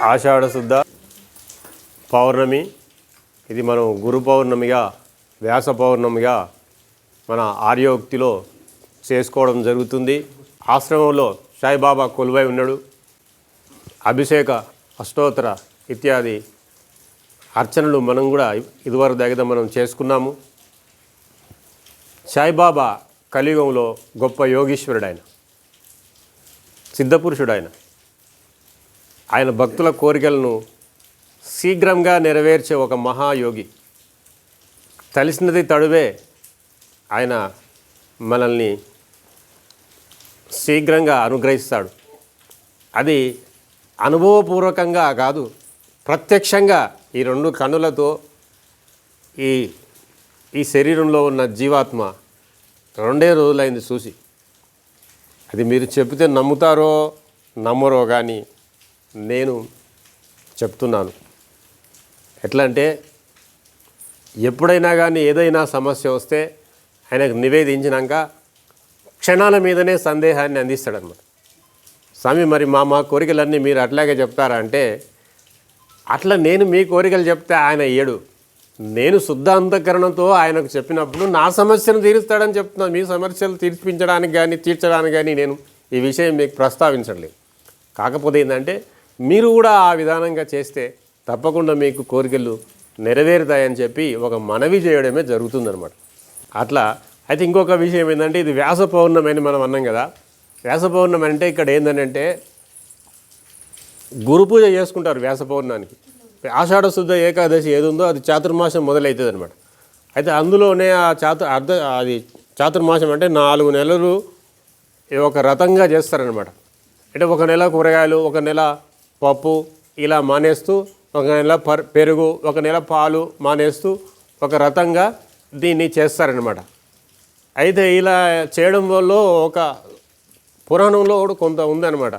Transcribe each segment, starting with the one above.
ఆషాఢ శుద్ధ పౌర్ణమి. ఇది మనం గురు పౌర్ణమిగా, వ్యాస పౌర్ణమిగా మన ఆర్యోక్తిలో చేసుకోవడం జరుగుతుంది. ఆశ్రమంలో సాయిబాబా కొలువై ఉన్నాడు. అభిషేక, అష్టోత్తర ఇత్యాది అర్చనలు మనం కూడా ఇదివరకు దగ్గర మనం చేసుకున్నాము. సాయిబాబా కలియుగంలో గొప్ప యోగీశ్వరుడు, ఆయన సిద్ధపురుషుడు. ఆయన భక్తుల కోరికలను శీఘ్రంగా నెరవేర్చే ఒక మహాయోగి. తలిసినది తడువే ఆయన మనల్ని శీఘ్రంగా అనుగ్రహిస్తాడు. అది అనుభవపూర్వకంగా కాదు, ప్రత్యక్షంగా ఈ రెండు కన్నులతో ఈ శరీరంలో ఉన్న జీవాత్మ 2 రోజులైంది చూసి. అది మీరు చెప్తే నమ్ముతారో నమ్మరో కానీ నేను చెప్తున్నాను. ఎట్లా అంటే, ఎప్పుడైనా కానీ ఏదైనా సమస్య వస్తే ఆయనకు నివేదించినాక క్షణాల మీదనే సందేహాన్ని అందిస్తాడనమాట. స్వామి, మరి మా కోరికలన్నీ మీరు అట్లాగే చెప్తారా అంటే, అట్లా నేను మీ కోరికలు చెప్తే ఆయన ఏడు. నేను శుద్ధ అంతఃకరణతో ఆయనకు చెప్పినప్పుడు నా సమస్యను తీరుస్తాడని చెప్తున్నాను. మీ సమస్యలు తీర్చడానికి కానీ నేను ఈ విషయం మీకు ప్రస్తావించట్లేదు. కాకపోతే ఏంటంటే, మీరు కూడా ఆ విధానంగా చేస్తే తప్పకుండా మీకు కోరికలు నెరవేరుతాయని చెప్పి ఒక మనవి చేయడమే జరుగుతుందన్నమాట. అట్లా అయితే ఇంకొక విషయం ఏంటంటే, ఇది వ్యాస పౌర్ణమి అని మనం అన్నాం కదా. వ్యాస పౌర్ణమి అంటే ఇక్కడ ఏంటంటే గురు పూజ చేసుకుంటారు వ్యాస పౌర్ణానికి. ఆషాఢ శుద్ధ ఏకాదశి ఏది ఉందో అది చాతుర్మాసం మొదలవుతుంది అనమాట. అయితే అందులోనే అది చాతుర్మాసం అంటే 4 నెలలు ఒక రథంగా చేస్తారనమాట. అంటే 1 నెల కూరగాయలు, 1 నెల పప్పు ఇలా మానేస్తూ, 1 నెల పెరుగు, 1 నెల పాలు మానేస్తూ ఒక రథంగా దీన్ని చేస్తారనమాట. అయితే ఇలా చేయడం వల్ల ఒక పురాణంలో కూడా కొంత ఉందన్నమాట.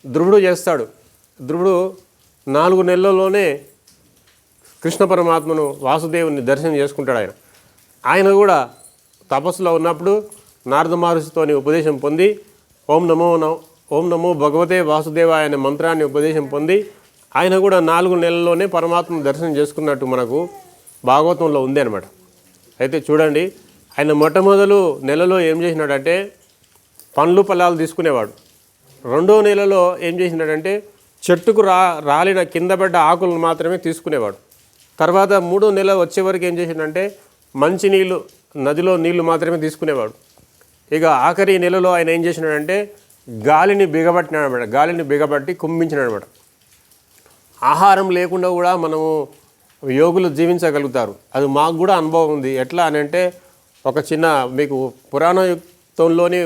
ధ్రువుడు చేస్తాడు. ధ్రువుడు 4 నెలల్లోనే కృష్ణ పరమాత్మను, వాసుదేవుని దర్శనం చేసుకుంటాడు. ఆయన కూడా తపస్సులో ఉన్నప్పుడు నారద మహర్షితోని ఉపదేశం పొంది ఓం నమో భగవతే వాసుదేవాయ అనే మంత్రాన్ని ఉపదేశం పొంది ఆయన కూడా 4 నెలల్లోనే పరమాత్మను దర్శనం చేసుకున్నట్టు మనకు భాగవతంలో ఉంది అనమాట. అయితే చూడండి, ఆయన మొట్టమొదలు నెలలో ఏం చేసినాడంటే పండ్లు ఫలాలు తీసుకునేవాడు. 2వ నెలలో ఏం చేసినాడంటే చెట్టుకు రాలిన కింద పడ్డ ఆకులను మాత్రమే తీసుకునేవాడు. తర్వాత 3వ నెల వచ్చే వరకు ఏం చేసిండంటే మంచినీళ్ళు, నదిలో నీళ్లు మాత్రమే తీసుకునేవాడు. ఇక ఆఖరి నెలలో ఆయన ఏం చేసినాడంటే గాలిని బిగబట్టినాడనమాట. గాలిని బిగబట్టి కుంభించినాడనమాట. ఆహారం లేకుండా కూడా మనము యోగులు జీవించగలుగుతారు. అది మాకు కూడా అనుభవం ఉంది. ఎట్లా అని అంటే, ఒక చిన్న మీకు పురాణంలోని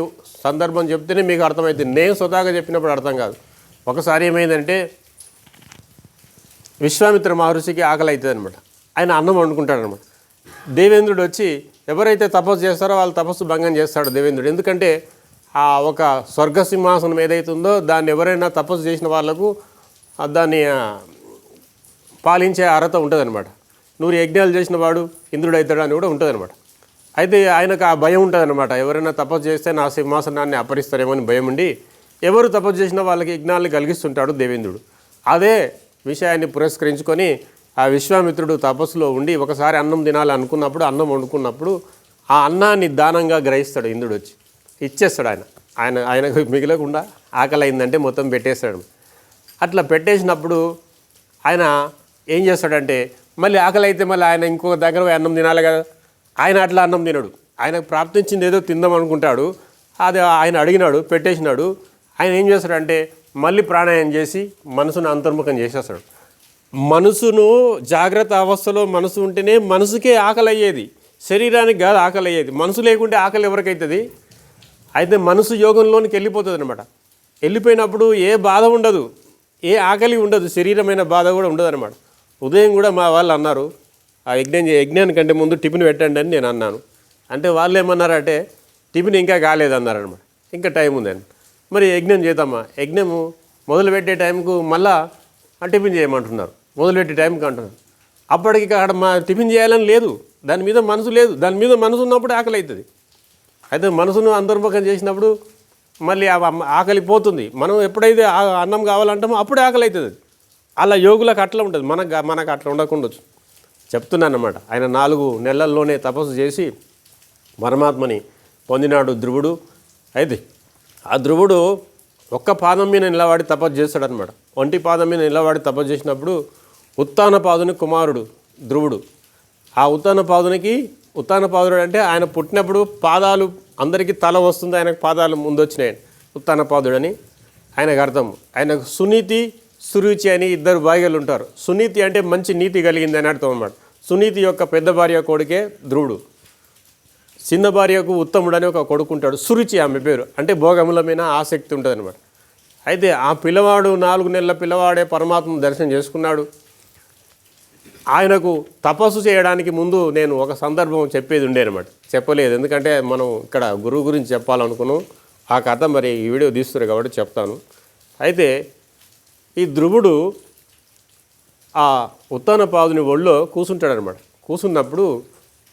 సందర్భం చెప్తేనే మీకు అర్థమవుతుంది. నేను స్వతహాగా చెప్పినప్పుడు అర్థం కాదు. ఒకసారి ఏమైందంటే, విశ్వామిత్ర మహర్షికి ఆకలి అవుతుంది అనమాట. ఆయన అన్నం వండుకుంటాడనమాట. దేవేంద్రుడు వచ్చి ఎవరైతే తపస్సు చేస్తారో వాళ్ళ తపస్సు భంగం చేస్తాడు దేవేంద్రుడు. ఎందుకంటే ఆ ఒక స్వర్గసింహాసనం ఏదైతుందో దాన్ని ఎవరైనా తపస్సు చేసిన వాళ్లకు దాన్ని పాలించే అర్హత ఉంటుందన్నమాట. 100 యజ్ఞాలు చేసిన వాడు ఇంద్రుడు అవుతాడు అని కూడా ఉంటుందన్నమాట. అయితే ఆయనకు ఆ భయం ఉంటుందన్నమాట. ఎవరైనా తపస్సు చేస్తే నా సింహాసనాన్ని అపహరిస్తారేమో అని భయం ఉండి ఎవరు తపస్సు చేసిన వాళ్ళకి యజ్ఞాలను కలిగిస్తుంటాడు దేవేంద్రుడు. అదే విషయాన్ని పురస్కరించుకొని ఆ విశ్వామిత్రుడు తపస్సులో ఉండి ఒకసారి అన్నం తినాలనుకున్నప్పుడు, అన్నం వండుకున్నప్పుడు ఆ అన్నాన్ని దానంగా గ్రహిస్తాడు. ఇంద్రుడు వచ్చి ఇచ్చేస్తాడు. ఆయనకు మిగిలకుండా ఆకలి అయిందంటే మొత్తం పెట్టేస్తాడు. అట్లా పెట్టేసినప్పుడు ఆయన ఏం చేస్తాడంటే, మళ్ళీ ఆకలి అయితే మళ్ళీ ఆయన ఇంకొక దగ్గర అన్నం తినాలి కదా. ఆయన అట్లా అన్నం తినడు. ఆయనకు ప్రాప్తించింది ఏదో తిందాం అనుకుంటాడు. అది ఆయన అడిగినాడు, పెట్టేసినాడు. ఆయన ఏం చేస్తాడంటే మళ్ళీ ప్రాణాయామం చేసి మనసును అంతర్ముఖం చేసేస్తాడు. మనసును జాగ్రత్త అవస్థలో మనసు ఉంటేనే మనసుకే ఆకలి అయ్యేది, శరీరానికి కాదు ఆకలి అయ్యేది. మనసు లేకుంటే ఆకలి ఎవరికైతుంది? అయితే మనసు యోగంలోనికి వెళ్ళిపోతుంది అనమాట. వెళ్ళిపోయినప్పుడు ఏ బాధ ఉండదు, ఏ ఆకలి ఉండదు, శరీరమైన బాధ కూడా ఉండదు అనమాట. ఉదయం కూడా మా వాళ్ళు అన్నారు, ఆ యజ్ఞానికంటే ముందు టిఫిన్ పెట్టండి అని నేను అన్నాను. అంటే వాళ్ళు ఏమన్నారంటే టిఫిన్ ఇంకా కాలేదన్నారనమాట. ఇంకా టైం ఉందని. మరి యజ్ఞం చేద్దామా? యజ్ఞము మొదలుపెట్టే టైంకు మళ్ళా టిఫిన్ చేయమంటున్నారు. మొదలుపెట్టే టైంకి అంటున్నారు. అప్పటికి అక్కడ మా టిఫిన్ చేయాలని లేదు, దాని మీద మనసు లేదు. దాని మీద మనసు ఉన్నప్పుడు ఆకలి అవుతుంది. అయితే మనసును అంతర్ముఖం చేసినప్పుడు మళ్ళీ ఆకలి పోతుంది. మనం ఎప్పుడైతే అన్నం కావాలంటామో అప్పుడే ఆకలి అవుతుంది. అలా యోగులకు అట్లా ఉంటుంది, మనకు అట్లా ఉండకుండొచ్చు. చెప్తున్నాను అన్నమాట. ఆయన 4 నెలల్లోనే తపస్సు చేసి పరమాత్మని పొందినాడు ధ్రువుడు. అయితే ఆ ధ్రువుడు ఒక్క పాదం మీద నిలబడి తపస్సు చేస్తాడనమాట. ఒంటి పాదం మీద నిలబడి తపస్సు చేసినప్పుడు ఉత్తానపాదుని కుమారుడు ధ్రువుడు. ఆ ఉత్తానపాదుడు అంటే ఆయన పుట్టినప్పుడు పాదాలు అందరికీ తల వస్తుంది, ఆయనకు పాదాలు ముందు వచ్చినాయి. ఉత్తానపాదుడని ఆయనకు అర్థం. ఆయనకు సునీతి సురుచి అని 2 భార్యలు ఉంటారు. సునీతి అంటే మంచి నీతి కలిగింది అని అర్థం అన్నమాట. సునీతి యొక్క పెద్ద భార్య కొడుకే ధ్రువుడు. చిన్న భార్యకు ఉత్తముడు అని ఒక కొడుకుంటాడు. సురుచి ఆమె పేరు, అంటే భోగముల మీద ఆసక్తి ఉంటుంది అనమాట. అయితే ఆ పిల్లవాడు 4 నెలల పిల్లవాడే పరమాత్మ దర్శనం చేసుకున్నాడు. ఆయనకు తపస్సు చేయడానికి ముందు నేను ఒక సందర్భం చెప్పేది ఉండే అనమాట. చెప్పలేదు, ఎందుకంటే మనం ఇక్కడ గురువు గురించి చెప్పాలనుకున్నాం. ఆ కథ మరి ఈ వీడియో తీస్తున్నారు కాబట్టి చెప్తాను. అయితే ఈ ధ్రువుడు ఆ ఉత్తానపాదుని ఒళ్ళో కూర్చుంటాడనమాట. కూర్చున్నప్పుడు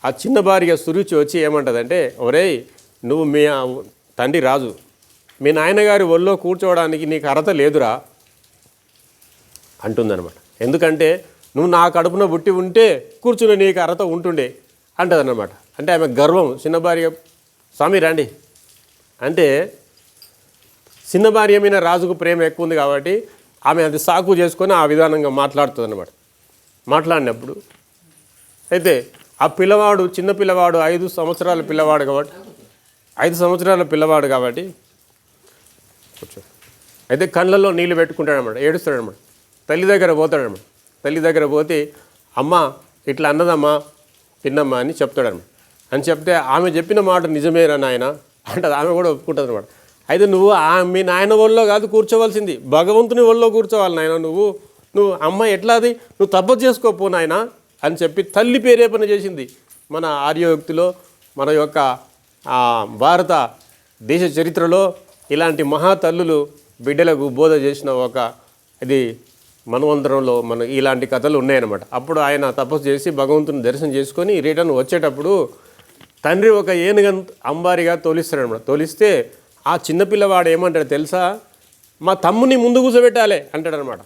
ఆ చిన్న భార్య సురుచి వచ్చి ఏమంటుందంటే, ఒరేయ్ నువ్వు మీ తండ్రి రాజు, మీ నాయనగారి ఒళ్ళో కూర్చోవడానికి నీకు అర్హత లేదురా అంటుందన్నమాట. ఎందుకంటే నువ్వు నా కడుపున పుట్టి ఉంటే కూర్చుని నీకు అర్హత ఉంటుండే అంటదన్నమాట. అంటే ఆమె గర్వం. చిన్న భార్య స్వామి రండి అంటే చిన్న భార్య మీద రాజుకు ప్రేమ ఎక్కువ ఉంది కాబట్టి ఆమె అది సాకు చేసుకొని ఆ విధానంగా మాట్లాడుతుంది అన్నమాట. మాట్లాడినప్పుడు అయితే ఆ పిల్లవాడు చిన్న పిల్లవాడు 5 సంవత్సరాల పిల్లవాడు కాబట్టి అయితే కళ్ళల్లో నీళ్ళు పెట్టుకుంటాడనమాట, ఏడుస్తాడనమాట. తల్లి దగ్గర పోతాడనమాట. తల్లి దగ్గర పోతే అమ్మ ఇట్లా అన్నదమ్మా పిన్నమ్మ అని చెప్తాడనమాట. అని చెప్తే ఆమె చెప్పిన మాట నిజమేరా నాయన అంటది. ఆమె కూడా ఒప్పుకుంటుంది అనమాట. అయితే నువ్వు మీ నాయన ఒళ్ళో కాదు కూర్చోవలసింది, భగవంతుని ఒళ్ళో కూర్చోవాలి నాయన. నువ్వు అమ్మ ఎట్లా అది, నువ్వు తపస్సు చేసుకోపో నాయన అని చెప్పి తల్లి ప్రేరేపణ చేసింది. మన ఆర్యోక్తిలో మన యొక్క భారత దేశ చరిత్రలో ఇలాంటి మహాతల్లులు బిడ్డలకు బోధ చేసిన ఒక ఇది మన్వంతరంలో ఇలాంటి కథలు ఉన్నాయన్నమాట. అప్పుడు ఆయన తపస్సు చేసి భగవంతుని దర్శనం చేసుకొని రిటర్న్ వచ్చేటప్పుడు తండ్రి ఒక ఏనుగ అంబారిగా తోలిస్తాడనమాట. తోలిస్తే ఆ చిన్నపిల్లవాడు ఏమంటాడు తెలుసా, మా తమ్ముని ముందు కూర్చోబెట్టాలి అంటాడనమాట.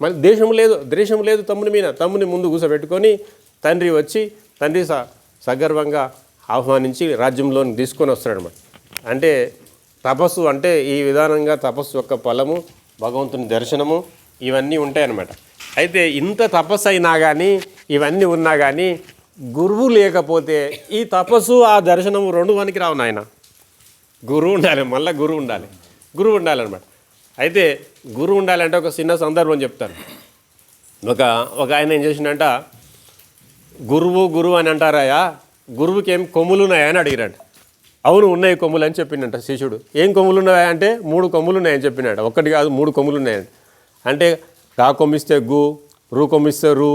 మళ్ళీ ద్వేషం లేదు తమ్ముని మీద. తమ్ముని ముందు కూర్చోబెట్టుకొని తండ్రి వచ్చి సగర్వంగా ఆహ్వానించి రాజ్యంలోని తీసుకొని వస్తాడనమాట. అంటే తపస్సు అంటే ఈ విధానంగా తపస్సు యొక్క ఫలము, భగవంతుని దర్శనము ఇవన్నీ ఉంటాయన్నమాట. అయితే ఇంత తపస్సు అయినా కానీ ఇవన్నీ ఉన్నా కానీ గురువు లేకపోతే ఈ తపస్సు ఆ దర్శనము 2 పనికి రావు నాయన. గురువు ఉండాలి, మళ్ళీ గురువు ఉండాలన్నమాట. అయితే గురువు ఉండాలంటే ఒక చిన్న సందర్భం చెప్తాను. ఒక ఆయన ఏం చేసిండంట, గురువు అని అంటారాయా, గురువుకి ఏం కొమ్ములు ఉన్నాయా అని అడిగిరంట. అవును ఉన్నాయి కొమ్ములు అని చెప్పిండంట శిష్యుడు. ఏం కొమ్ములు ఉన్నాయా అంటే 3 కొమ్ములు ఉన్నాయని చెప్పినాడు. 1 కాదు 3 కొమ్ములు ఉన్నాయండి. అంటే గా కొమ్మిస్తే గు, రూ కొమ్మిస్తే రు,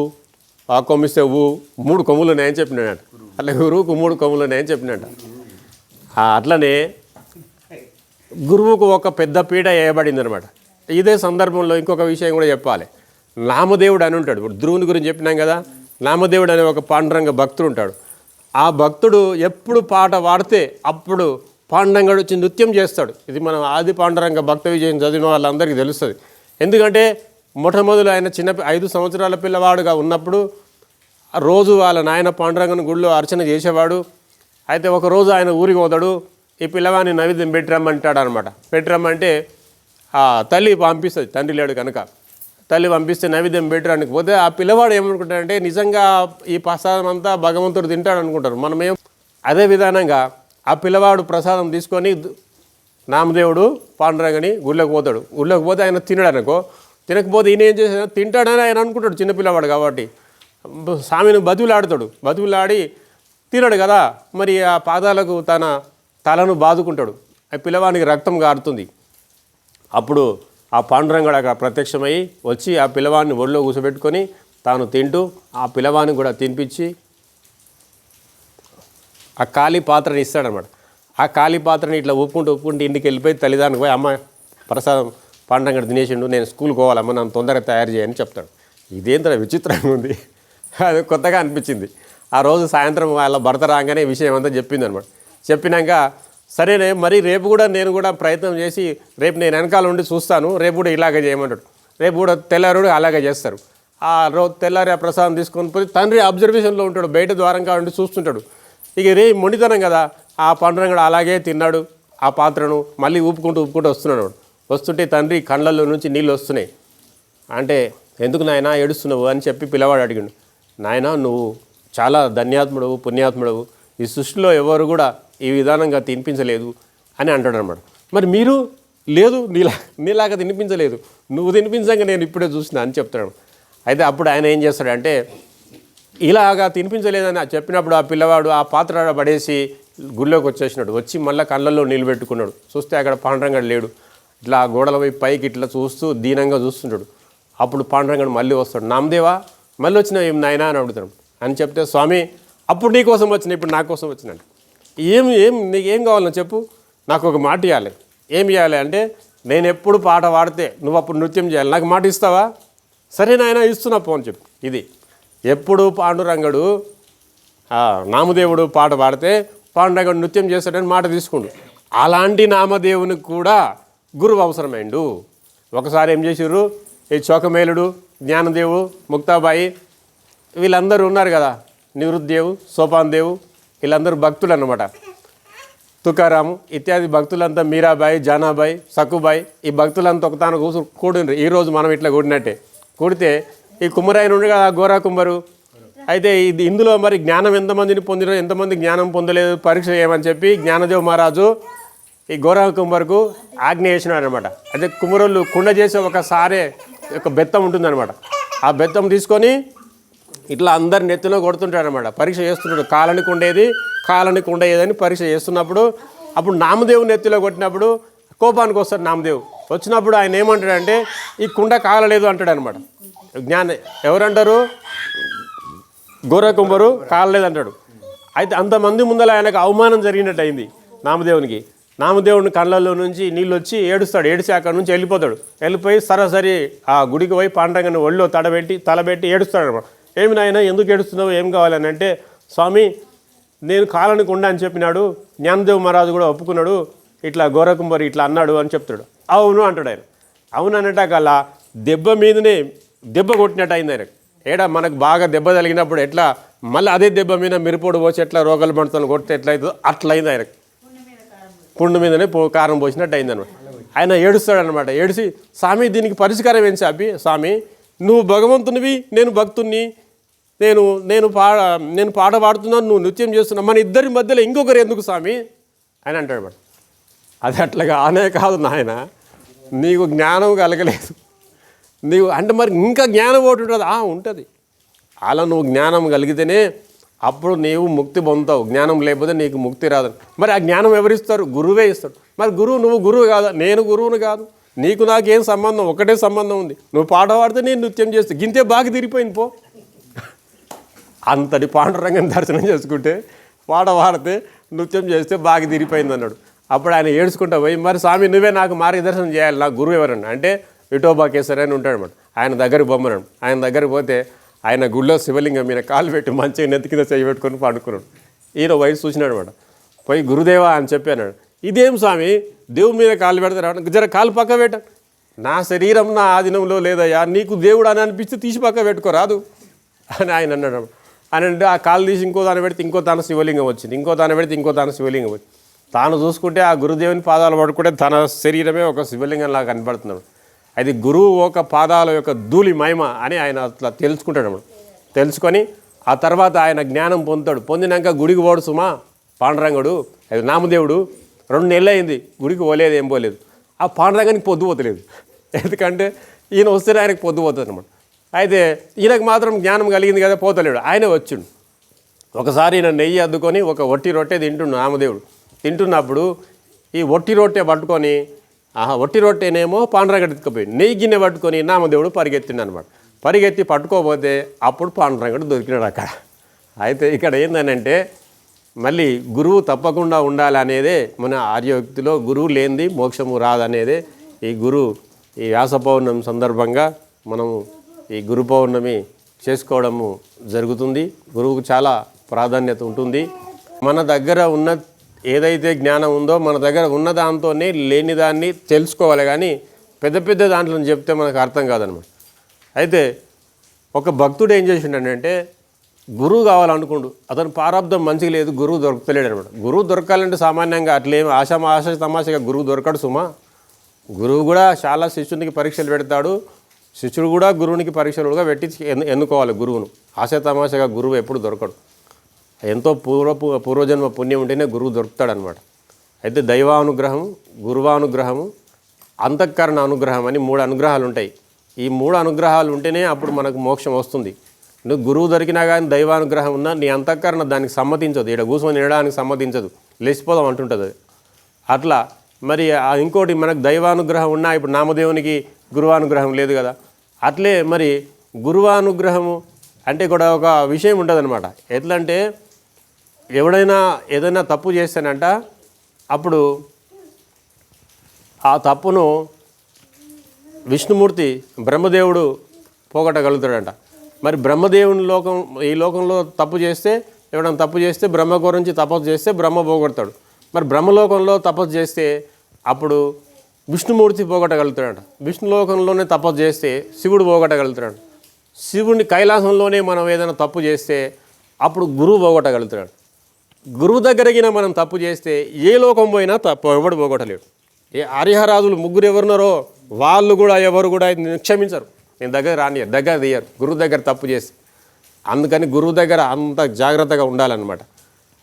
ఆ కొమ్మిస్తే ఊ, 3 కొమ్ములు ఉన్నాయని చెప్పినాడు. అట్లా గురువుకు 3 కొమ్ములు ఉన్నాయని చెప్పినట్ట. అట్లనే గురువుకు ఒక పెద్ద పీడ వేయబడింది అనమాట. ఇదే సందర్భంలో ఇంకొక విషయం కూడా చెప్పాలి. నామదేవుడు అని ఉంటాడు. ఇప్పుడు ధ్రువుని గురించి చెప్పినాం కదా. నామదేవుడు అనే ఒక పాండురంగ భక్తుడు ఉంటాడు. ఆ భక్తుడు ఎప్పుడు పాట పాడితే అప్పుడు పాండురంగడు వచ్చి నృత్యం చేస్తాడు. ఇది మనం ఆది పాండురంగ భక్త విజయం చదివిన వాళ్ళందరికీ తెలుస్తుంది. ఎందుకంటే మొట్టమొదలు ఆయన 5 సంవత్సరాల పిల్లవాడుగా ఉన్నప్పుడు రోజు వాళ్ళ నాయన పాండురంగని గుడిలో అర్చన చేసేవాడు. అయితే ఒకరోజు ఆయన ఊరికి పోతాడు. ఈ పిల్లవాడిని నైవేద్యం పెట్టిరమ్మంటాడు అనమాట. పెట్టిరమ్మంటే తల్లి పంపిస్తుంది, తండ్రి లేడు కనుక. తల్లి పంపిస్తే నైవేద్యం పెట్టడానికి పోతే ఆ పిల్లవాడు ఏమనుకుంటాడంటే నిజంగా ఈ ప్రసాదం అంతా భగవంతుడు తింటాడు అనుకుంటారు. మనమేం అదే విధానంగా ఆ పిల్లవాడు ప్రసాదం తీసుకొని నామదేవుడు పాండురంగని గుళ్ళకి పోతాడు. గుళ్ళకి పోతే ఆయన తినడు అనుకో. తినకపోతే ఈయన ఏం చేశాడు, తింటాడని ఆయన అనుకుంటాడు చిన్నపిల్లవాడు కాబట్టి. స్వామిని బతుకులాడి తినడు కదా. మరి ఆ పాదాలకు తన తలను బాదుకుంటాడు. ఆ పిల్లవానికి రక్తం గారుతుంది. అప్పుడు ఆ పాండురంగడు అక్కడ ప్రత్యక్షమై వచ్చి ఆ పిల్లవాడిని ఒళ్ళో కూర్చోబెట్టుకొని తాను తింటూ ఆ పిల్లవాడిని కూడా తినిపించి ఆ ఖాళీ పాత్రని ఇస్తాడనమాట. ఆ ఖాళీ పాత్రని ఇట్లా ఒప్పుకుంటూ ఇంటికి వెళ్ళిపోయి తల్లిదండ్రులకు పోయి అమ్మ ప్రసాదం పాండురంగడు తినేసిండు, నేను స్కూల్కి పోవాలమ్మ, నన్ను తొందరగా తయారు చేయని చెప్తాడు. ఇదేంత విచిత్రంగా ఉంది, అది కొత్తగా అనిపించింది. ఆ రోజు సాయంత్రం వాళ్ళ భర్త రాగానే విషయం అంతా చెప్పింది అనమాట. చెప్పినాక సరేనే మరి రేపు కూడా నేను కూడా ప్రయత్నం చేసి రేపు నేను వెనకాల ఉండి చూస్తాను, రేపు కూడా ఇలాగే చేయమంటాడు. రేపు కూడా తెల్లారుడు అలాగే చేస్తారు. ఆ రోజు తెల్లారి ఆ ప్రసాదం తీసుకొని పోయి తండ్రి అబ్జర్వేషన్లో ఉంటాడు, బయట ద్వారంగా ఉండి చూస్తుంటాడు. ఇక మొండితనం కదా, ఆ పాండురంగడు అలాగే తిన్నాడు ఆ పాత్రను, మళ్ళీ ఊపుకుంటూ వస్తున్నాడు. వస్తుంటే తండ్రి కళ్ళల్లో నుంచి నీళ్ళు వస్తున్నాయి. అంటే ఎందుకు నాయనా ఏడుస్తున్నావు అని చెప్పి పిల్లవాడు అడిగాడు. నాయనా నువ్వు చాలా ధన్యాత్ముడవు, పుణ్యాత్ముడవు, ఈ సృష్టిలో ఎవరు కూడా ఈ విధానంగా తినిపించలేదు అని అంటాడు అనమాట. మరి మీరు లేదు, నీలాగా తినిపించలేదు, నువ్వు తినిపించంగా నేను ఇప్పుడే చూసిన అని చెప్తాడు. అయితే అప్పుడు ఆయన ఏం చేస్తాడంటే ఇలాగా తినిపించలేదని చెప్పినప్పుడు ఆ పిల్లవాడు ఆ పాత్ర పడేసి గుళ్ళోకి వచ్చేసినాడు. వచ్చి మళ్ళీ కళ్ళల్లో నీళ్ళు పెట్టుకున్నాడు. చూస్తే అక్కడ పాండురంగడు లేడు. ఇట్లా గోడల వైపు పైకి ఇట్లా చూస్తూ దీనంగా చూస్తుంటాడు. అప్పుడు పాండురంగడు మళ్ళీ వస్తాడు. నామదేవా మళ్ళీ వచ్చినా ఏం నాయనా అని అడుగుతాడు. అని చెప్తే స్వామి అప్పుడు నీ కోసం వచ్చిన, ఇప్పుడు నా కోసం వచ్చినాడు. నీకేం కావాలని చెప్పు, నాకు ఒక మాట ఇవ్వాలి. ఏమి ఇవ్వాలి అంటే నేను ఎప్పుడు పాట పాడితే నువ్వు అప్పుడు నృత్యం చేయాలి, నాకు మాట ఇస్తావా? సరే నాయన ఇస్తున్నా పో అని చెప్పి. ఇది ఎప్పుడు పాండురంగడు నామదేవుడు పాట పాడితే పాండురంగడు నృత్యం చేస్తాడని మాట తీసుకుండు. అలాంటి నామదేవునికి కూడా గురువు అవసరమైండు. ఒకసారి ఏం చేసిర్రు, ఈ చోకమేలుడు, జ్ఞానదేవు, ముక్తాబాయి వీళ్ళందరూ ఉన్నారు కదా, నివృత్తదేవు, సోపాన్దేవు, వీళ్ళందరూ భక్తులు అన్నమాట. తుకారాము ఇత్యాది భక్తులంతా, మీరాబాయి, జానాబాయి, సక్కుబాయి, ఈ భక్తులంతా ఒకతాను కూడినరు. ఈరోజు మనం ఇట్లా కూడినట్టే కూడితే ఈ కుమ్మరాయన ఉండే కదా గోరా కుమ్మరు. అయితే ఇందులో మరి జ్ఞానం ఎంతమందిని పొందినో, ఎంతమంది జ్ఞానం పొందలేదు పరీక్ష చేయమని చెప్పి జ్ఞానదేవ్ మహారాజు ఈ గోరా కుమ్మరుకు ఆజ్ఞ చేసినాడు అనమాట. అయితే కుమ్మరోళ్ళు కుండ చేసే ఒక సారే ఒక బెత్తం ఉంటుందన్నమాట. ఆ బెత్తం తీసుకొని ఇట్లా అందరి నెత్తిలో కొడుతుంటాడనమాట. పరీక్ష చేస్తుంటాడు, కాలానికి ఉండేది కాలానికి ఉండేదని పరీక్ష చేస్తున్నప్పుడు అప్పుడు నామదేవు నెత్తిలో కొట్టినప్పుడు కోపానికి వస్తాడు. నామదేవు వచ్చినప్పుడు ఆయన ఏమంటాడంటే ఈ కుండ కాలలేదు అంటాడు అనమాట. ఎవరంటారు, గోరా కుమ్మరు కాలలేదు అంటాడు. అయితే అంతమంది ముందర ఆయనకు అవమానం జరిగినట్టు అయింది నామదేవునికి. నామదేవుని కళ్ళల్లో నుంచి నీళ్ళు వచ్చి ఏడుస్తాడు. ఏడిసి అక్కడ నుంచి వెళ్ళిపోయి సరాసరి ఆ గుడికి పోయి పాండురంగని ఒళ్ళో తలబెట్టి ఏడుస్తాడు అనమాట. ఏమి నాయన ఎందుకు ఏడుస్తున్నావు, ఏం కావాలని అంటే స్వామి నేను కాలానికి ఉండా అని చెప్పినాడు, జ్ఞానదేవ్ మహారాజు కూడా ఒప్పుకున్నాడు, ఇట్లా గోరకుంబరి ఇట్లా అన్నాడు అని చెప్తాడు. అవును అంటాడు ఆయన. అవును అనేటాకల్లా దెబ్బ మీదనే దెబ్బ కొట్టినట్టు అయింది ఆయనకు. ఏడా మనకు బాగా దెబ్బ తగిలినప్పుడు ఎట్లా మళ్ళీ అదే దెబ్బ మీద మిరపోడు పోసి ఎట్లా రోగాలు పండుతాను కొడితే ఎట్లయితుందో అట్లా అయింది ఆయనకు. పుండు మీదనే కారం పోసినట్టు అయింది అనమాట. ఆయన ఏడుస్తాడనమాట. ఏడిసి స్వామి దీనికి పరిష్కారం ఏం స్వామి నువ్వు భగవంతునివి, నేను భక్తుని, నేను పాట పాడుతున్నాను, నువ్వు నృత్యం చేస్తున్నావు, మన ఇద్దరి మధ్యలో ఇంకొకరు ఎందుకు స్వామి అని అంటాడు అన్నమాట. అది అట్లాగా అనే కాదు నాయన, నీకు జ్ఞానం కలగలేదు, నీవు అంటే మరి ఇంకా జ్ఞానం ఒకటి ఉంటుంది. ఉంటుంది. అలా నువ్వు జ్ఞానం కలిగితేనే అప్పుడు నీవు ముక్తి పొందుతావు. జ్ఞానం లేకపోతే నీకు ముక్తి రాదు. మరి ఆ జ్ఞానం ఎవరిస్తారు? గురువే ఇస్తాడు. మరి నువ్వు గురువు కాదా? నేను గురువును కాదు. నీకు నాకేం సంబంధం? ఒకటే సంబంధం ఉంది. నువ్వు పాట పాడితే నేను నృత్యం చేస్తే గింతే బాగా తిరిగిపోయింది పో. అంతటి పాండురంగని దర్శనం చేసుకుంటే పాట పాడితే నృత్యం చేస్తే బాగా తిరిగిపోయింది అన్నాడు. అప్పుడు ఆయన ఏడ్చుకుంటా పోయి మరి స్వామి నువ్వే నాకు మార్గదర్శనం చేయాలి, నాకు గురువు ఎవరన్నా అంటే విఠోబా కేసరి అని ఉంటాడు అన్నమాట. ఆయన దగ్గరికి బొమ్మన్నాడు. ఆయన దగ్గరికి పోతే ఆయన గుళ్ళో శివలింగం మీద కాలు పెట్టి మంచిగా నెత్తి కింద చేయి పెట్టుకొని పండుకున్నాడు. ఈయన వయసు చూసినాడు అనమాట. పోయి గురుదేవా అని చెప్పాను. ఇదేం స్వామి దేవుడి మీద కాలు పెడతారు, జర కాలు పక్క పెట్ట, నా శరీరం నా ఆధీనంలో లేదయ్యా, నీకు దేవుడు అని అనిపిస్తే తీసి పక్క పెట్టుకోరాదు అని ఆయన అన్నాడు. అని అంటే ఆ కాలు తీసి ఇంకో దాన్ని పెడితే ఇంకో తాను శివలింగం వచ్చింది, ఇంకో దాన్ని పెడితే ఇంకో తాను శివలింగం వచ్చింది. తాను చూసుకుంటే ఆ గురుదేవుని పాదాలు పడుకుంటే తన శరీరమే ఒక శివలింగంలా కనపడుతున్నాడు. అది గురువు ఒక పాదాల యొక్క ధూళి మహిమ అని ఆయన అట్లా తెలుసుకుంటాడు అన్నమాట. తెలుసుకొని ఆ తర్వాత ఆయన జ్ఞానం పొందుతాడు. పొందినాక గుడికి పోడు సుమా పాండురంగడు, అది నామదేవుడు 2 నెలలు అయింది గుడికి పోలేదు, ఏం పోలేదు. ఆ పాండురంగానికి పొద్దు పోతలేదు. ఎందుకంటే ఈయన వస్తేనే ఆయనకు పొద్దు పోతుంది అనమాట. అయితే ఈయనకు మాత్రం జ్ఞానం కలిగింది కదా, పోతలేడు. ఆయన వచ్చిండు. ఒకసారి ఈయన నెయ్యి అద్దుకొని ఒక ఒట్టి రొట్టె తింటుండు నామదేవుడు. తింటున్నప్పుడు ఈ ఒట్టి రొట్టె పట్టుకొని ఒట్టి రొట్టెనేమో పాండురంగడు ఎత్తుకుపోయింది. నెయ్యి గిన్నె పట్టుకొని నామదేవుడు పరిగెత్తిండు అనమాట. పరిగెత్తి పట్టుకోపోతే అప్పుడు పాండురంగడు దొరికినాడు అక్కడ. అయితే ఇక్కడ ఏంటనంటే మళ్ళీ గురువు తప్పకుండా ఉండాలనేదే మన ఆర్యోక్తిలో, గురువు లేనిది మోక్షము రాదనేదే ఈ వ్యాస పౌర్ణమి సందర్భంగా మనము ఈ గురు పౌర్ణమి చేసుకోవడము జరుగుతుంది. గురువుకు చాలా ప్రాధాన్యత ఉంటుంది. మన దగ్గర ఉన్న ఏదైతే జ్ఞానం ఉందో మన దగ్గర ఉన్న దాంతోనే లేని దాన్ని తెలుసుకోవాలి. కానీ పెద్ద పెద్ద దాంట్లో చెప్తే మనకు అర్థం కాదనమాట. అయితే ఒక భక్తుడు ఏం చేసిండంటే గురువు కావాలనుకుండు, అతను ప్రారంధం మంచిగా లేదు, గురువు దొరకలేడు అనమాట. గురువు దొరకాలంటే సామాన్యంగా అట్లేమి ఆశ తమాషగా గురువు దొరకడు సుమా. గురువు కూడా చాలా శిష్యునికి పరీక్షలు పెడతాడు, శిష్యుడు కూడా గురువునికి పరీక్షలు కూడా పెట్టి ఎన్నుకోవాలి గురువును. ఆశ తమాషగా గురువు ఎప్పుడు దొరకడు. ఎంతో పూర్వజన్మ పుణ్యం ఉంటేనే గురువు దొరుకుతాడనమాట. అయితే దైవానుగ్రహం, గురువానుగ్రహము, అంతఃకరణ అనుగ్రహం అని 3 అనుగ్రహాలు ఉంటాయి. ఈ 3 అనుగ్రహాలు ఉంటేనే అప్పుడు మనకు మోక్షం వస్తుంది. నువ్వు గురువు దొరికినా కానీ దైవానుగ్రహం ఉన్నా నీ అంతఃకరణ దానికి సమ్మతించదు, ఇక్కడ కూర్చొని వినడానికి సమ్మతించదు, లేచిపోదాం అంటుంటుంది అది. అట్లా మరి ఇంకోటి మనకు దైవానుగ్రహం ఉన్నా ఇప్పుడు నామదేవునికి గురువానుగ్రహం లేదు కదా. అట్లే మరి గురువానుగ్రహము అంటే కూడా ఒక విషయం ఉంటుంది అనమాట. ఎట్లా అంటే ఎవడైనా ఏదైనా తప్పు చేస్తానంట, అప్పుడు ఆ తప్పును విష్ణుమూర్తి బ్రహ్మదేవుడు పోగొట్టగలుగుతాడంట. మరి బ్రహ్మదేవుని ఈ లోకంలో తప్పు చేస్తే, ఎవడైనా తప్పు చేస్తే బ్రహ్మ గురించి తపస్సు చేస్తే బ్రహ్మ పోగొడతాడు. మరి బ్రహ్మలోకంలో తపస్సు చేస్తే అప్పుడు విష్ణుమూర్తి పోగొట్టగలుగుతాడంట. విష్ణులోకంలోనే తపస్సు చేస్తే శివుడు పోగొట్టగలుగుతాడు. శివుడిని కైలాసంలోనే మనం ఏదైనా తప్పు చేస్తే అప్పుడు గురువు పోగొట్టగలుగుతాడు. గురువు దగ్గరగిన మనం తప్పు చేస్తే ఏ లోకం పోయినా ఎవడు పోగొట్టలేడు. ఏ హరిహరాజులు 3 ఎవరున్నారో వాళ్ళు కూడా ఎవరు కూడా క్షమించరు, నేను దగ్గర తీయరు గురువు దగ్గర తప్పు చేసి. అందుకని గురువు దగ్గర అంత జాగ్రత్తగా ఉండాలన్నమాట.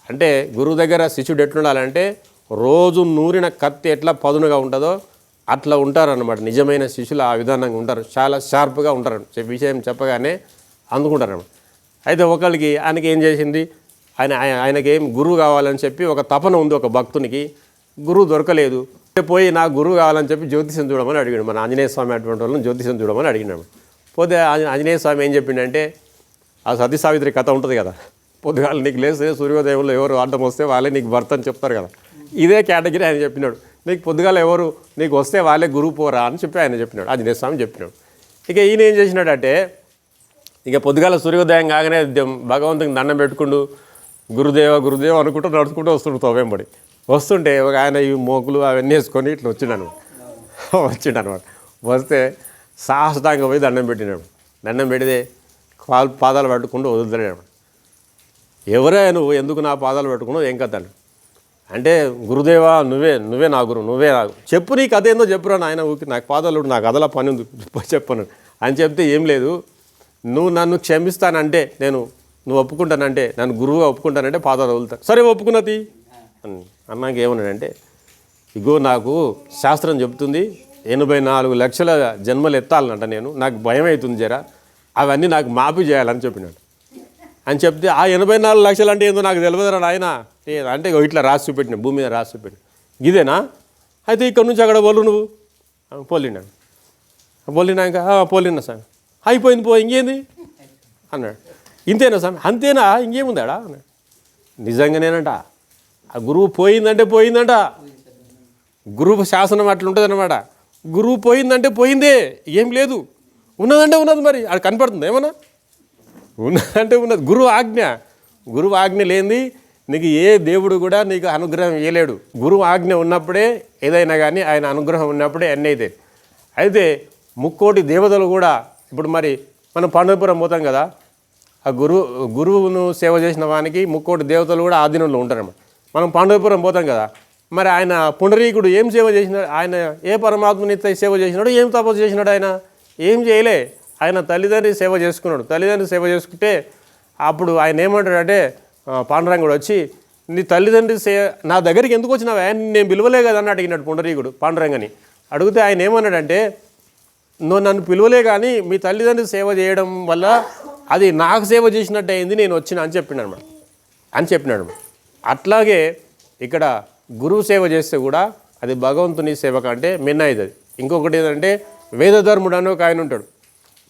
అంటే గురువు దగ్గర శిష్యుడు ఎట్లుండాలంటే రోజు నూరిన కత్తి ఎట్లా పదునుగా ఉంటుందో అట్లా ఉంటారన్నమాట. నిజమైన శిష్యులు ఆ విధానంగా ఉంటారు, చాలా షార్ప్గా ఉంటారు, విషయం చెప్పగానే అందుకుంటారన్నమాట. అయితే ఒకరికి ఆయనకి ఏం చేసింది, ఆయనకేం గురువు కావాలని చెప్పి ఒక తపన ఉంది ఒక భక్తునికి. గురువు దొరకలేదు, పోయి నాకు గురువు కావాలని చెప్పి జ్యోతిషం చూడమని అడిగాడు. మన ఆంజనేయ స్వామి అటువంటి వాళ్ళని జ్యోతిషం చూడమని అడిగినాడు. పోతే ఆంజనేయ స్వామి ఏం చెప్పిండంటే, ఆ సతీ సావిత్రి కథ ఉంటుంది కదా, పొద్దుగాల నీకు లేస్తే సూర్యోదయంలో ఎవరు అడ్డం వస్తే వాళ్ళే నీకు భర్త అని చెప్తారు కదా, ఇదే కేటగిరీ ఆయన చెప్పినాడు. నీకు పొద్దుగాల ఎవరు నీకు వస్తే వాళ్ళే గురువు పోరా అని చెప్పి ఆయన చెప్పినాడు, ఆంజనేయ స్వామి చెప్పినాడు. ఇక ఈయన ఏం చేసినాడంటే, ఇక పొద్దుగాల సూర్యోదయం కాగానే భగవంతునికి దండం పెట్టుకుంటూ గురుదేవ అనుకుంటూ నడుచుకుంటూ వస్తుండు తోవేంబడి. వస్తుంటే ఒక ఆయన ఈ మోకులు అవన్నీ వేసుకొని ఇట్లా వచ్చిండనమాట. వస్తే సాహసాంగా పోయి దండం పెట్టినాడు. దండం పెడితే పాదాలు పట్టుకుంటూ వదులుతాడు. ఎవరే నువ్వు, ఎందుకు నా పాదాలు పట్టుకున్నావు, ఏం కథ అంటే, గురుదేవా నువ్వే నా గురువు, నువ్వే నాకు చెప్పు, నీ కథ ఏందో చెప్పురా నాయన, ఊరికి నాకు పాదాలు నాకు అదలా పని ఉంది చెప్పను అని చెప్తే, ఏం లేదు నువ్వు నన్ను క్షమిస్తానంటే, నువ్వు ఒప్పుకుంటానంటే, నన్ను గురువుగా ఒప్పుకుంటానంటే పాదాలు వదులుతాను. సరే ఒప్పుకున్నది అన్నాక ఏమన్నాడంటే, ఇగో నాకు శాస్త్రం చెప్తుంది 84 లక్షల జన్మలు ఎత్తాలనంట నేను, నాకు భయం అవుతుంది జరా, అవన్నీ నాకు మాఫీ చేయాలని చెప్పినాడు. అని చెప్తే, ఆ 84 లక్షలు అంటే ఏందో నాకు తెలియదురా నాయన అంటే, ఇట్లా రాసి చూపెట్టిన, భూమి మీద రాసి చూపెట్టిన, ఇదేనా అయితే ఇక్కడ నుంచి అక్కడ పోలు నువ్వు పోలినాడు. పోలినాక పోలినా సార్, అయిపోయింది ఇంకేంది అన్నాడు. ఇంతేనా స్వామి, అంతేనా ఇంకేముందాడా అన్నాడు. నిజంగానేనంట, ఆ గురువు పోయిందంట. గురువు శాసనం అట్లా ఉంటుంది అనమాట. గురువు పోయిందంటే పోయిందే, ఏం లేదు. ఉన్నదంటే ఉన్నది, మరి అది కనపడుతుంది ఏమన్నా, ఉన్నదంటే ఉన్నది. గురువు ఆజ్ఞ లేనిది నీకు ఏ దేవుడు కూడా నీకు అనుగ్రహం ఇవ్వలేడు. గురువు ఆజ్ఞ ఉన్నప్పుడే ఏదైనా కానీ, ఆయన అనుగ్రహం ఉన్నప్పుడే అన్నీ అవుతాయి. అయితే 3 దేవతలు కూడా, ఇప్పుడు మరి మనం పండరపురం పోతాం కదా, ఆ గురువును సేవ చేసిన వానికి 3 దేవతలు కూడా ఆధీనంలో ఉంటారన్నమాట. మనం పండరపురం పోతాం కదా, మరి ఆయన పుండరీకుడు ఏం సేవ చేసినాడు, ఆయన ఏ పరమాత్మని సేవ చేసినాడు, ఏం తపస్సు చేసినాడు, ఆయన ఏం చేయలే, ఆయన తల్లిదండ్రి సేవ చేసుకున్నాడు. తల్లిదండ్రి సేవ చేసుకుంటే అప్పుడు ఆయన ఏమంటాడంటే, పాండురంగుడు వచ్చి, నీ తల్లిదండ్రి నా దగ్గరికి ఎందుకు వచ్చినావా, నేను పిలువలే కదా అని అడిగినాడు పుండరీకుడు పాండురంగని. అడిగితే ఆయన ఏమన్నాడంటే, నువ్వు నన్ను పిలువలే కానీ మీ తల్లిదండ్రి సేవ చేయడం వల్ల అది నాకు సేవ చేసినట్టు అయింది, నేను వచ్చిన అని చెప్పినాడు. అట్లాగే ఇక్కడ గురువు సేవ చేస్తే కూడా అది భగవంతుని సేవ కంటే మిన్న అవుతుంది. ఇంకొకటి ఏంటంటే, వేదధర్ముడు అని ఒక ఆయన ఉంటాడు,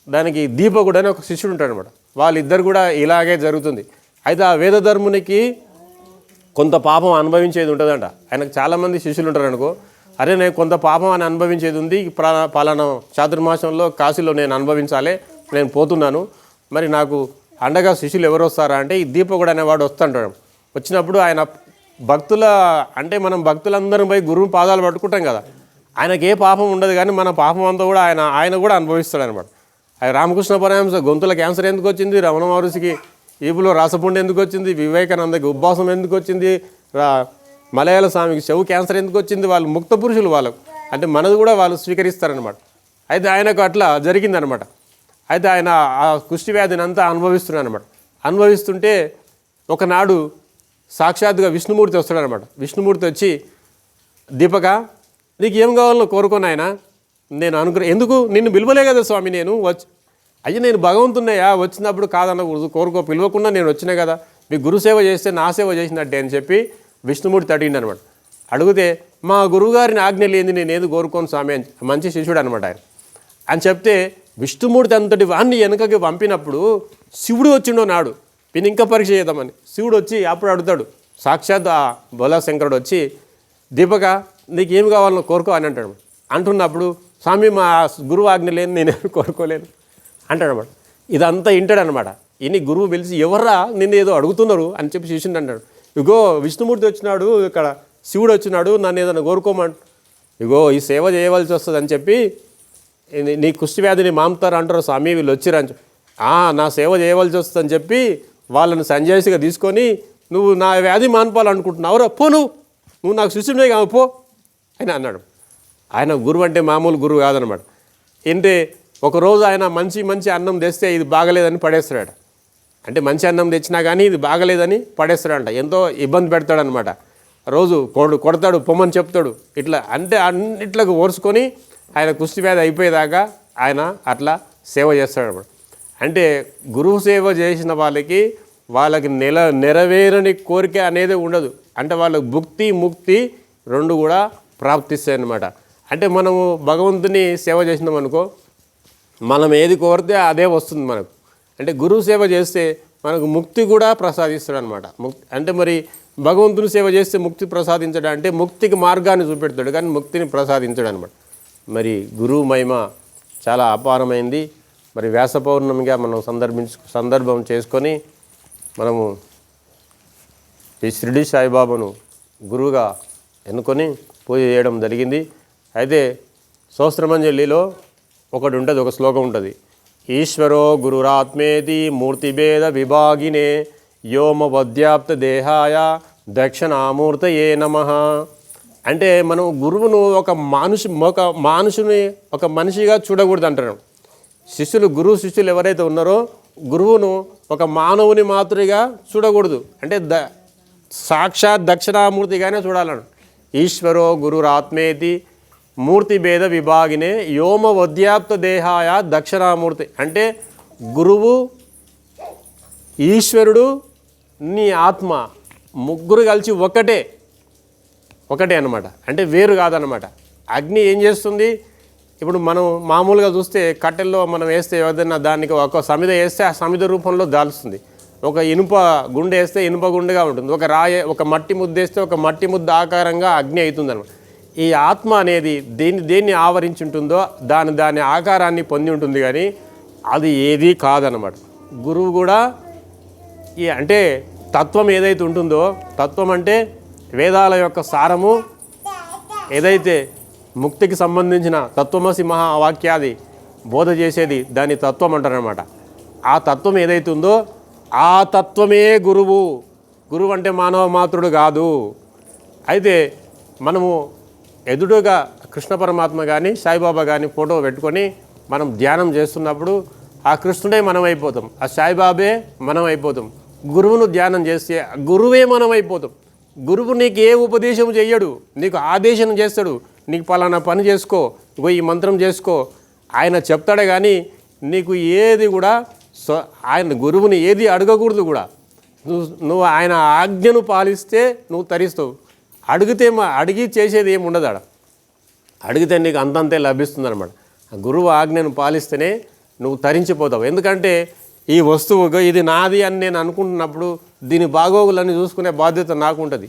దానికి దీపకుడు అని ఒక శిష్యుడు ఉంటాడు అనమాట. వాళ్ళిద్దరు కూడా ఇలాగే జరుగుతుంది. అయితే ఆ వేదధర్మునికి కొంత పాపం అనుభవించేది ఉంటుందంట. ఆయనకు చాలామంది శిష్యులు ఉంటారు అనుకో, అరే నేను కొంత పాపం అని అనుభవించేది ఉంది, పలానా చాతుర్మాసంలో కాశీలో నేను అనుభవించాలి, నేను పోతున్నాను, మరి నాకు అండగా శిష్యులు ఎవరు వస్తారా అంటే, ఈ దీపకుడు అనేవాడు వస్తుంటాడు. వచ్చినప్పుడు ఆయన భక్తుల అంటే మనం భక్తులందరం పోయి గురువు పాదాలు పట్టుకుంటాం కదా, ఆయనకి ఏ పాపం ఉండదు, కానీ మన పాపం అంతా కూడా ఆయన కూడా అనుభవిస్తాడు అనమాట. అది రామకృష్ణ పరమహంస గొంతుల క్యాన్సర్ ఎందుకు వచ్చింది, రమణ మహర్షికి ఈపులో రాసపుండు ఎందుకు వచ్చింది, వివేకానందకి ఉబ్బాసం ఎందుకు వచ్చింది, మలయాళ స్వామికి చెవు క్యాన్సర్ ఎందుకు వచ్చింది, వాళ్ళు ముక్త పురుషులు, వాళ్ళకు అంటే మనది కూడా వాళ్ళు స్వీకరిస్తారనమాట. అయితే ఆయనకు అట్లా జరిగిందనమాట. అయితే ఆయన ఆ కుష్టి వ్యాధిని అంతా అనుభవిస్తున్నాడు అనమాట. అనుభవిస్తుంటే ఒకనాడు సాక్షాత్తుగా విష్ణుమూర్తి వస్తాడనమాట. విష్ణుమూర్తి వచ్చి, దీపక నీకు ఏం కావాలో కోరుకొని ఆయన నేను ఎందుకు నిన్ను పిలవలే కదా స్వామి, నేను అయ్యి నేను భగవంతున్నయ్యా, వచ్చినప్పుడు కాదనకూడదు, కోరుకో, పిలవకుండా నేను వచ్చినా కదా, మీ గురుసేవ చేస్తే నా సేవ చేసినట్టే అని చెప్పి విష్ణుమూర్తి అడిగింది అనమాట. అడిగితే మా గురువుగారిని ఆజ్ఞ లేని నేను ఏది కోరుకోను స్వామి అని, మంచి శిష్యుడు అనమాట ఆయన అని చెప్తే, విష్ణుమూర్తి అంతటి వాడిని వెనకకి పంపినప్పుడు శివుడు వచ్చిండో నాడు, నేను ఇంకా పరీక్ష చేద్దామని శివుడు వచ్చి అప్పుడు అడుగుతాడు. సాక్షాత్ ఆ బోలాశంకరుడు వచ్చి, దీపక నీకు ఏమి కావాలో కోరుకో అని అంటాడు. అంటున్నప్పుడు స్వామి మా గురువు ఆజ్ఞ లేని నేనేమి కోరుకోలేను అంటాడు అనమాట. ఇదంతా వింటాడనమాట. ఇని గురువు పిలిచి, ఎవర్రా నిన్ను ఏదో అడుగుతున్నారు అని చెప్పి శిష్యుని అంటాడు. ఇగో విష్ణుమూర్తి వచ్చినాడు, ఇక్కడ శివుడు వచ్చినాడు, నన్ను ఏదైనా కోరుకోమంట, ఇగో ఈ సేవ చేయవలసి వస్తుంది అని చెప్పి, నీ కుష్టి వ్యాధిని మాంపుతారు అంటారు స్వామి, వీళ్ళు వచ్చిరని చెప్పి, నా సేవ చేయవలసి వస్తుందని చెప్పి వాళ్ళని సంజాయిషిగా తీసుకొని, నువ్వు నా వ్యాధి మాన్పాలనుకుంటున్నావురా, పో, నువ్వు నాకు శిష్యుడే కావు, పో అని అన్నాడు. ఆయన గురువు అంటే మామూలు గురువు కాదనమాట. ఏంటే ఒకరోజు ఆయన మంచి అన్నం తెస్తే ఇది బాగలేదని పడేస్తాడట. అంటే మంచి అన్నం తెచ్చినా కానీ ఇది బాగలేదని పడేస్తాడంట. ఎంతో ఇబ్బంది పెడతాడనమాట. రోజు కొడతాడు, పొమ్మని చెప్తాడు. ఇట్లా అంటే అన్నిట్లకు ఓర్చుకొని ఆయన కుష్టి వ్యాధి అయిపోయేదాకా ఆయన అట్లా సేవ చేస్తాడనమాట. అంటే గురువు సేవ చేసిన వాళ్ళకి నెరవేరని కోరిక అనేది ఉండదు. అంటే వాళ్ళకి భుక్తి ముక్తి రెండు కూడా ప్రాప్తిస్తాయి అన్నమాట. అంటే మనము భగవంతుని సేవ చేసినాం అనుకో, మనం ఏది కోరితే అదే వస్తుంది మనకు. అంటే గురువు సేవ చేస్తే మనకు ముక్తి కూడా ప్రసాదిస్తాడు అనమాట. అంటే మరి భగవంతుని సేవ చేస్తే ముక్తి ప్రసాదించడం అంటే ముక్తికి మార్గాన్ని చూపెడతాడు, కానీ ముక్తిని ప్రసాదించడు అనమాట. మరి గురువు మహిమ చాలా అపారమైంది. మరి వ్యాస పౌర్ణమిగా మనం సందర్భం చేసుకొని మనము ఈ షిరిడి సాయిబాబాను గురువుగా ఎన్నుకొని పూజ చేయడం జరిగింది. అయితే సహస్రమంజలిలో ఒకటి ఉంటుంది, ఒక శ్లోకం ఉంటుంది. ఈశ్వరో గురురాత్మేతి మూర్తిభేద విభాగినే వ్యోమవద్యాప్త దేహాయ దక్షిణామూర్తయే నమః. అంటే మనం గురువును ఒక మనిషిగా చూడకూడదు అంటారు శిష్యులు. గురువు శిష్యులు ఎవరైతే ఉన్నారో గురువును ఒక మానవుని మాత్రగా చూడకూడదు. అంటే సాక్షాత్ దక్షిణామూర్తిగానే చూడాలను. ఈశ్వరో గురురాత్మేతి మూర్తిభేద విభాగినే వ్యోమవద్యాప్త దేహాయ దక్షిణామూర్తి. అంటే గురువు, ఈశ్వరుడు, నీ ఆత్మ ముగ్గురు కలిసి ఒకటే అన్నమాట. అంటే వేరు కాదనమాట. అగ్ని ఏం చేస్తుంది, ఇప్పుడు మనం మామూలుగా చూస్తే కట్టెల్లో మనం వేస్తే ఏదైనా దానికి ఒక సమిద వేస్తే ఆ సమిద రూపంలో దాల్స్తుంది. ఒక ఇనుప గుండె వేస్తే ఇనుప గుండెగా ఉంటుంది. ఒక మట్టి ముద్ద వేస్తే ఒక మట్టి ముద్ద ఆకారంగా అగ్ని అవుతుంది అనమాట. ఈ ఆత్మ అనేది దేన్ని ఆవరించి ఉంటుందో దాని ఆకారాన్ని పొంది ఉంటుంది, కానీ అది ఏదీ కాదనమాట. గురువు కూడా అంటే తత్వం ఏదైతే ఉంటుందో, తత్వం అంటే వేదాల యొక్క సారము ఏదైతే ముక్తికి సంబంధించిన తత్వమసి మహావాక్యాది బోధ చేసేది దాన్ని తత్వం అంటారనమాట. ఆ తత్వం ఏదైతే ఉందో ఆ తత్వమే గురువు. గురువు అంటే మానవ మాతృడు కాదు. అయితే మనము ఎదురుగా కృష్ణ పరమాత్మ కానీ సాయిబాబా కానీ ఫోటో పెట్టుకొని మనం ధ్యానం చేస్తున్నప్పుడు ఆ కృష్ణుడే మనం అయిపోతాం, ఆ సాయిబాబే మనం అయిపోతాం. గురువును ధ్యానం చేస్తే గురువే మనం అయిపోతాం. గురువు నీకు ఏ ఉపదేశం చెయ్యడు, నీకు ఆదేశం చేస్తాడు. నీకు పలానా పని చేసుకో, ఈ మంత్రం చేసుకో ఆయన చెప్తాడే, కానీ నీకు ఏది కూడా ఆయన గురువుని ఏది అడగకూడదు కూడా. నువ్వు ఆయన ఆజ్ఞను పాలిస్తే నువ్వు తరిస్తావు. అడిగి చేసేది ఏమి ఉండదు. అడిగితే నీకు అంతంతే లభిస్తుంది అనమాట. గురువు ఆజ్ఞను పాలిస్తేనే నువ్వు తరించిపోతావు. ఎందుకంటే ఈ వస్తువు ఇది నాది అని నేను అనుకుంటున్నప్పుడు దీని బాగోగులన్నీ చూసుకునే బాధ్యత నాకు ఉంటుంది.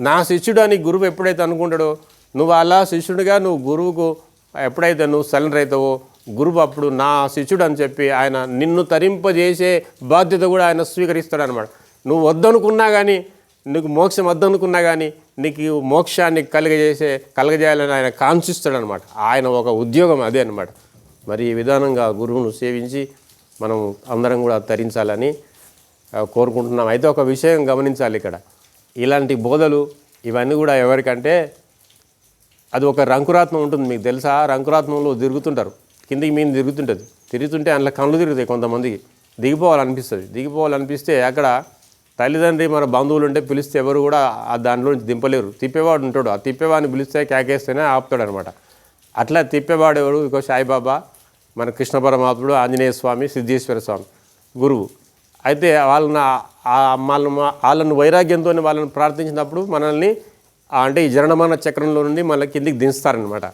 నా శిష్యుడు అని గురువు ఎప్పుడైతే అనుకుంటాడో, నువ్వు అలా శిష్యుడిగా నువ్వు గురువుకు ఎప్పుడైతే నువ్వు సరెండర్ అవుతావో, గురువు అప్పుడు నా శిష్యుడు అని చెప్పి ఆయన నిన్ను తరింపజేసే బాధ్యత కూడా ఆయన స్వీకరిస్తాడు అనమాట. నువ్వు వద్దనుకున్నా కానీ, నీకు మోక్షం వద్దనుకున్నా కానీ నీకు మోక్షాన్ని కలగజేయాలని ఆయన కాంక్షిస్తాడనమాట. ఆయన ఒక ఉద్యోగం అదే అనమాట. మరి ఈ విధానంగా గురువును సేవించి మనం అందరం కూడా తరించాలని కోరుకుంటున్నాం. అయితే ఒక విషయం గమనించాలి ఇక్కడ, ఇలాంటి బోధలు ఇవన్నీ కూడా ఎవరికంటే అది ఒక రంకురాత్మం ఉంటుంది. మీకు తెలుసా, రంకురాత్మంలో తిరుగుతుంటారు, కిందికి మీద తిరుగుతుంటే అందులో కళ్ళు తిరుగుతాయి. కొంతమందికి దిగిపోవాలనిపిస్తే అక్కడ తల్లిదండ్రి మన బంధువులు ఉంటే పిలిస్తే ఎవరు కూడా దాంట్లో నుంచి దింపలేరు. తిప్పేవాడు ఉంటాడు, ఆ తిప్పేవాడిని పిలిస్తే కేకేస్తేనే ఆపుతాడు అనమాట. అట్లా తిప్పేవాడు ఎవరు? ఇక సాయిబాబా, మన కృష్ణ పరమాత్ముడు, ఆంజనేయ స్వామి, సిద్ధేశ్వర స్వామి గురువు. అయితే వాళ్ళను వైరాగ్యంతో వాళ్ళని ప్రార్థించినప్పుడు మనల్ని అంటే ఈ జననమరణ చక్రంలో నుండి మళ్ళీ కిందికి దించుతారనమాట.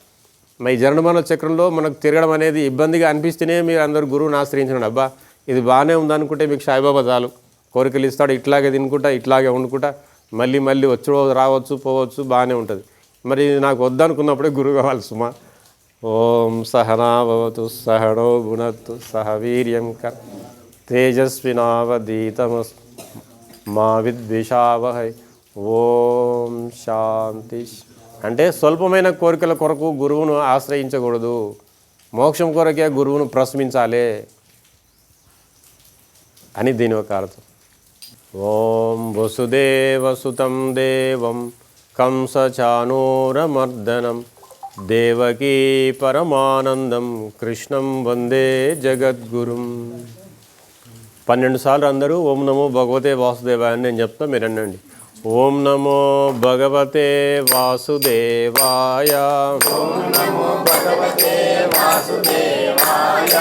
మరి ఈ జననమరణ చక్రంలో మనకు తిరగడం అనేది ఇబ్బందిగా అనిపిస్తేనే మీరు అందరూ గురువుని ఆశ్రయించండి. అబ్బా ఇది బాగానే ఉందనుకుంటే మీకు సాయిబాబా చాలు, కోరికలు ఇస్తాడు, ఇట్లాగే తినుకుంటా ఇట్లాగే వండుకుంటా మళ్ళీ రావచ్చు పోవచ్చు, బాగానే ఉంటుంది. మరి నాకు వద్దనుకున్నప్పుడే గురువు కావాలి సుమా. ఓం సహనాభవతు సహనో భునత్తు సహ వీర్యం తేజస్వినావధీతమస్తు మా విద్విషావహై. ఓం శాంతి. అంటే స్వల్పమైన కోరికల కొరకు గురువును ఆశ్రయించకూడదు, మోక్షం కొరకే గురువును ప్రశ్నించాలి అని దీని ఒక అర్థం. ఓం వసుదేవసుతం దేవం కంసచానూరమర్దనం దేవకీ పరమానందం కృష్ణం వందే జగద్గురుం. 12 సార్లు అందరూ ఓం నమో భగవతే వాసుదేవాయ అని నేను చెప్తా, మీరు అనండి. ఓం నమో భగవతే వాసుదేవాయ. ఓం నమో భగవతే వాసుదేవాయ.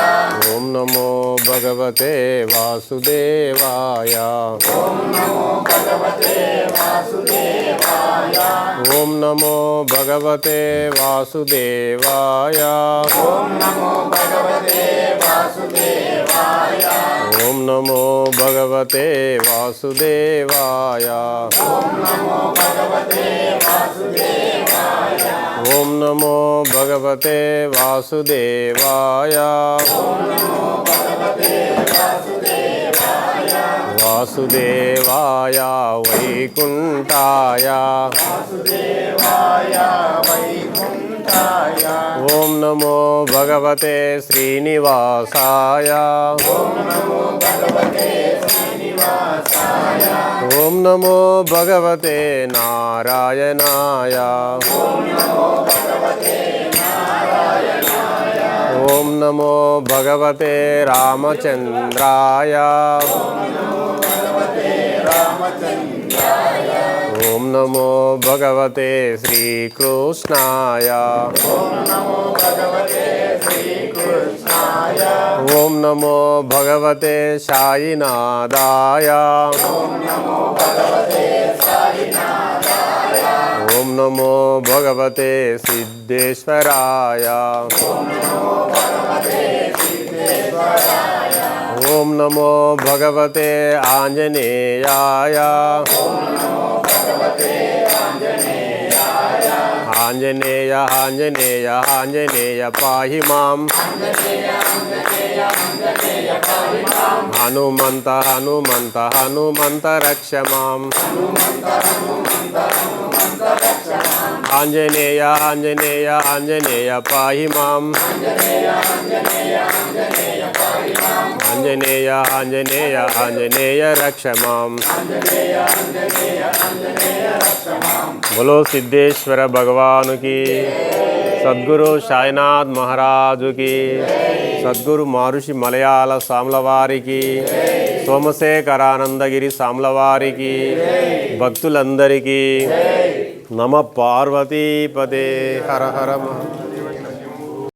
ఓం నమో భగవతే వాసుదేవాయ. ఓం నమో భగవతే వాసుదేవాయ. ఓం నమో భగవతే వాసుదేవాయ. ఓం నమో భగవతే వాసుదేవాయ. ఓం నమో భగవతే వాసుదేవాయ. ఓం నమో భగవతే వాసుదేవాయ. ఓం నమో భగవతే వాసుదేవాయ. ఓం నమో భగవతే వాసుదేవాయ. వాసుదేవాయ వైకుంఠాయ. వాసుదేవాయ వైకుంఠాయ. ఓం నమో భగవతే శ్రీనివాసాయ. ఓం నమో భగవతే శ్రీనివాసాయ. ఓం నమో భగవతే నారాయణాయ. ఓం నమో భగవతే నారాయణాయ. ఓం నమో భగవతే రామచంద్రాయ. ఓం నమో భగవతే రామచంద్రాయ. ఓం నమో భగవతే శ్రీకృష్ణాయ. ఓం నమో భగవతే శ్రీకృష్ణాయ. ఓం నమో భగవతే సాయినాథాయ. ఓం నమో భగవతే సాయినాథాయ. ఓం నమో భగవతే సిద్ధేశ్వరాయ. ఓం నమో భగవతే సిద్ధేశ్వరాయ. ఓం నమో భగవతే ఆంజనేయాయ. ఓం నమో భగవతే ఆంజనేయాయ. ఆంజనేయ ఆంజనేయ ఆంజనేయ పాహి మాం. హనుమంత హనుమంత హనుమంత రక్ష మాం. ఆంజనేయ ఆంజనేయ ఆంజనేయ పాహి మాం. ఆంజనేయ ఆంజనేయ ఆంజనేయ రక్ష మాం. బోలో సిద్ధేశ్వర భగవానుకి, సద్గురు సాయినాథ్ మహారాజుకి, సద్గురు మహర్షి మలయాళ సామ్లవారికి, సోమశేఖరానందగిరి సామ్లవారికి, భక్తులందరికీ నమ పార్వతీపదే. హర హర